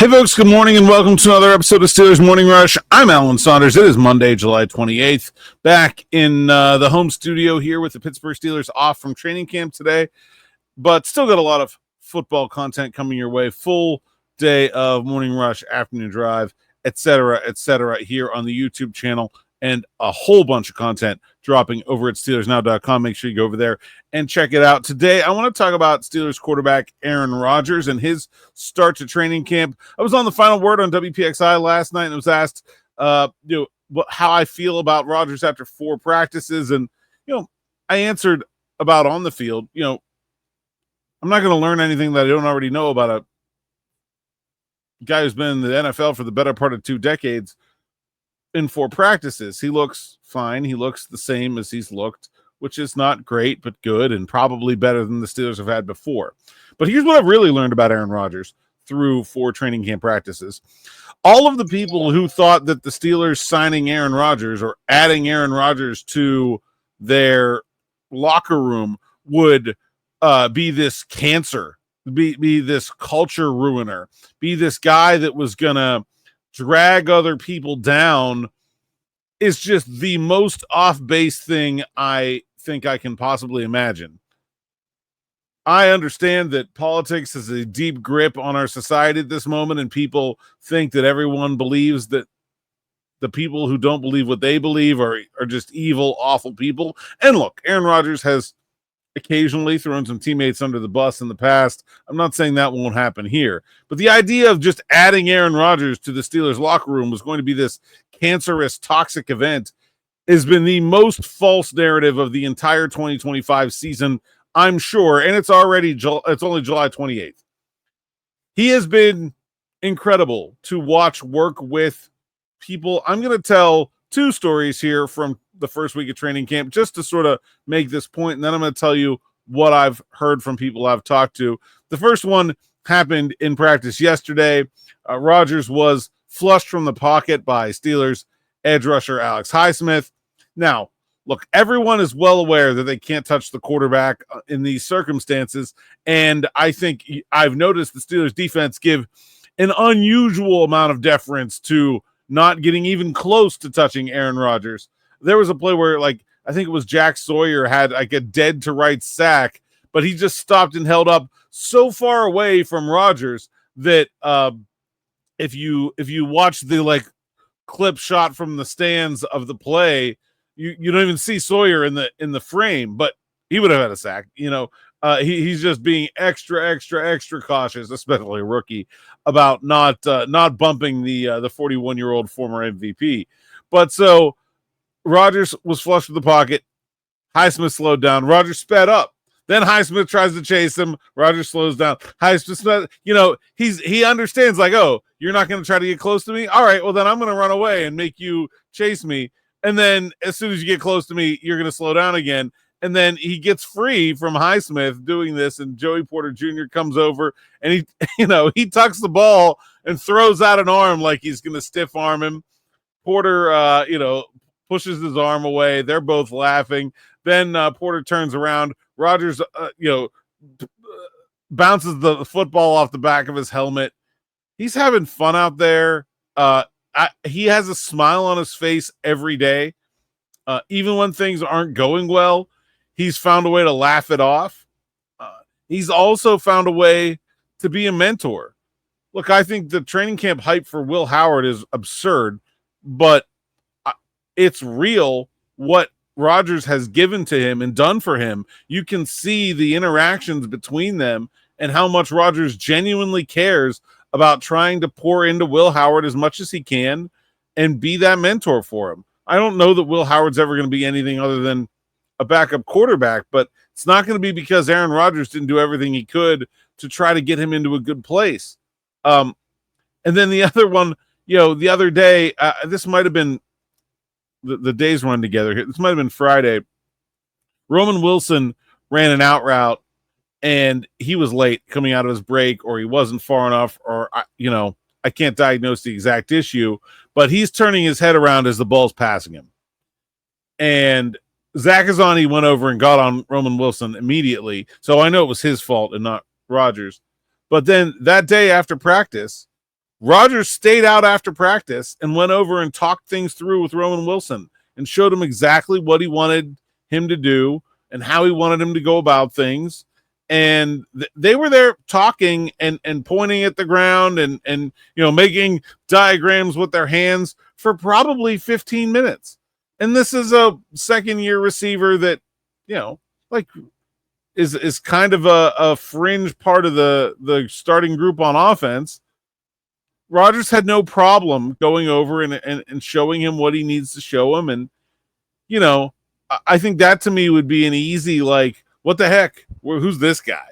Hey folks, good morning and welcome to another episode of Steelers Morning Rush. I'm Alan Saunders. It is Monday, July 28th. Back in the home studio here with the Pittsburgh Steelers off from training camp today, but still got a lot of football content coming your way. Full day of Morning Rush, afternoon drive, etc., here on the YouTube channel, and a whole bunch of content dropping over at SteelersNow.com. Make sure you go over there and check it out. Today, I want to talk about Steelers quarterback Aaron Rodgers and his start to training camp. I was on the Final Word on WPXI last night and was asked, how I feel about Rodgers after 4 practices. And, I answered about on the field. I'm not going to learn anything that I don't already know about a guy who's been in the NFL for the better part of 2 decades in 4 practices. He looks fine. He looks the same as he's looked, which is not great, but good and probably better than the Steelers have had before. But here's what I've really learned about Aaron Rodgers through 4 training camp practices. All of the people who thought that the Steelers signing Aaron Rodgers or adding Aaron Rodgers to their locker room would be this cancer, be this culture ruiner, be this guy that was going to drag other people down is just the most off-base thing I think I can possibly imagine. I understand that politics has a deep grip on our society at this moment, and people think that everyone believes that the people who don't believe what they believe are just evil, awful people. And look, Aaron Rodgers has occasionally thrown some teammates under the bus in the past. I'm not saying that won't happen here, but the idea of just adding Aaron Rodgers to the Steelers locker room was going to be this cancerous, toxic event has been the most false narrative of the entire 2025 season, I'm sure. And it's only July 28th. He has been incredible to watch work with people. I'm going to tell 2 stories here from the first week of training camp just to sort of make this point, and then I'm going to tell you what I've heard from people I've talked to. The first one happened in practice yesterday. Rodgers was flushed from the pocket by Steelers edge rusher Alex Highsmith. Now, look, everyone is well aware that they can't touch the quarterback in these circumstances, and I think I've noticed the Steelers defense give an unusual amount of deference to not getting even close to touching Aaron Rodgers. There was a play where, I think it was Jack Sawyer had a dead to right sack, but he just stopped and held up so far away from Rodgers that if you watch the clip shot from the stands of the play, you don't even see Sawyer in the frame, but he would have had a sack. He's just being extra cautious, especially a rookie, about not bumping the 41-year-old former MVP. But so Rodgers was flush with the pocket. Highsmith slowed down. Rodgers sped up. Then Highsmith tries to chase him. Rodgers slows down. Highsmith, he understands, you're not going to try to get close to me? All right, well, then I'm going to run away and make you chase me. And then as soon as you get close to me, you're going to slow down again. And then he gets free from Highsmith doing this, and Joey Porter Jr. comes over, and he tucks the ball and throws out an arm like he's going to stiff arm him. Porter, pushes his arm away. They're both laughing. Then Porter turns around. Rodgers, bounces the football off the back of his helmet. He's having fun out there. He has a smile on his face every day. Even when things aren't going well, he's found a way to laugh it off. He's also found a way to be a mentor. Look, I think the training camp hype for Will Howard is absurd, but it's real what Rodgers has given to him and done for him. You can see the interactions between them and how much Rodgers genuinely cares about trying to pour into Will Howard as much as he can and be that mentor for him. I don't know that Will Howard's ever going to be anything other than a backup quarterback, but it's not going to be because Aaron Rodgers didn't do everything he could to try to get him into a good place. And then the other one, the other day, this might have been the days run together here. This might have been Friday. Roman Wilson ran an out route and he was late coming out of his break, or he wasn't far enough, or, I can't diagnose the exact issue, but he's turning his head around as the ball's passing him. And Zach Azani went over and got on Roman Wilson immediately. So I know it was his fault and not Rodgers. But then that day after practice, Rodgers stayed out after practice and went over and talked things through with Roman Wilson and showed him exactly what he wanted him to do and how he wanted him to go about things. And they were there talking and pointing at the ground and making diagrams with their hands for probably 15 minutes. And this is a second-year receiver that, like is kind of a fringe part of the starting group on offense. Rodgers had no problem going over and showing him what he needs to show him. And, I think that to me would be an easy, like, what the heck? Who's this guy?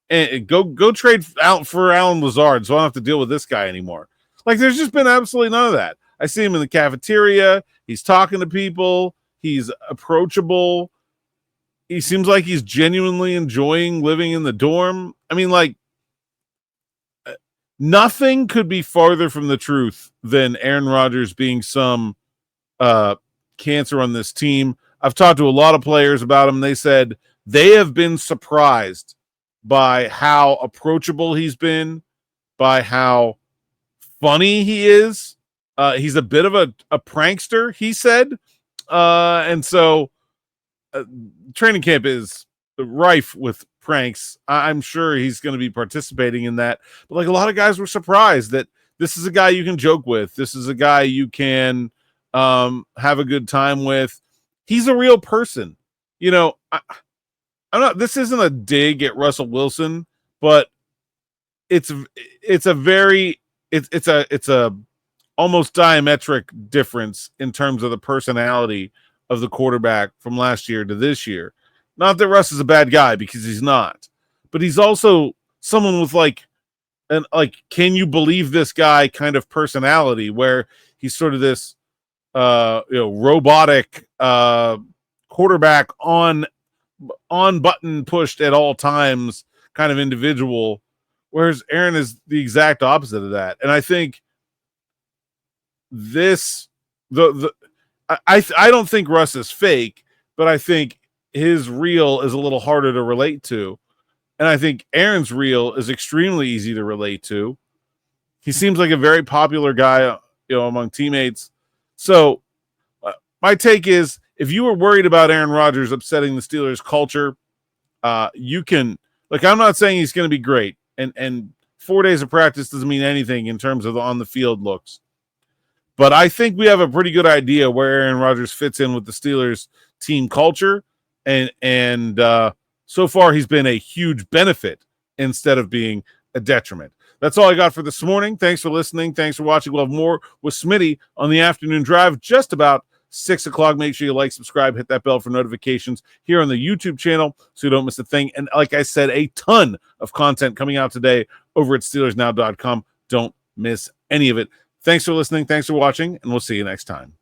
And go trade out for Alan Lazard so I don't have to deal with this guy anymore. Like, there's just been absolutely none of that. I see him in the cafeteria. He's talking to people. He's approachable. He seems like he's genuinely enjoying living in the dorm. I mean, like, nothing could be farther from the truth than Aaron Rodgers being some cancer on this team. I've talked to a lot of players about him. They said they have been surprised by how approachable he's been, by how funny he is. He's a bit of a prankster, he said. And so training camp is rife with pranks. I'm sure he's going to be participating in that. But like a lot of guys were surprised that this is a guy you can joke with. This is a guy you can have a good time with. He's a real person. I'm not. This isn't a dig at Russell Wilson, but it's a almost diametric difference in terms of the personality of the quarterback from last year to this year. Not that Russ is a bad guy, because he's not, but he's also someone with can you believe this guy kind of personality, where he's sort of this robotic quarterback on button pushed at all times kind of individual, whereas Aaron is the exact opposite of that. And I think I don't think Russ is fake, but I think his real is a little harder to relate to. And I think Aaron's real is extremely easy to relate to. He seems like a very popular guy, among teammates. So my take is, if you were worried about Aaron Rodgers upsetting the Steelers culture, you can, I'm not saying he's going to be great. And 4 days of practice doesn't mean anything in terms of the on the field looks. But I think we have a pretty good idea where Aaron Rodgers fits in with the Steelers team culture. And so far, he's been a huge benefit instead of being a detriment. That's all I got for this morning. Thanks for listening. Thanks for watching. We'll have more with Smitty on the afternoon drive, just about 6 o'clock. Make sure you like, subscribe, hit that bell for notifications here on the YouTube channel so you don't miss a thing. And like I said, a ton of content coming out today over at SteelersNow.com. Don't miss any of it. Thanks for listening. Thanks for watching, and we'll see you next time.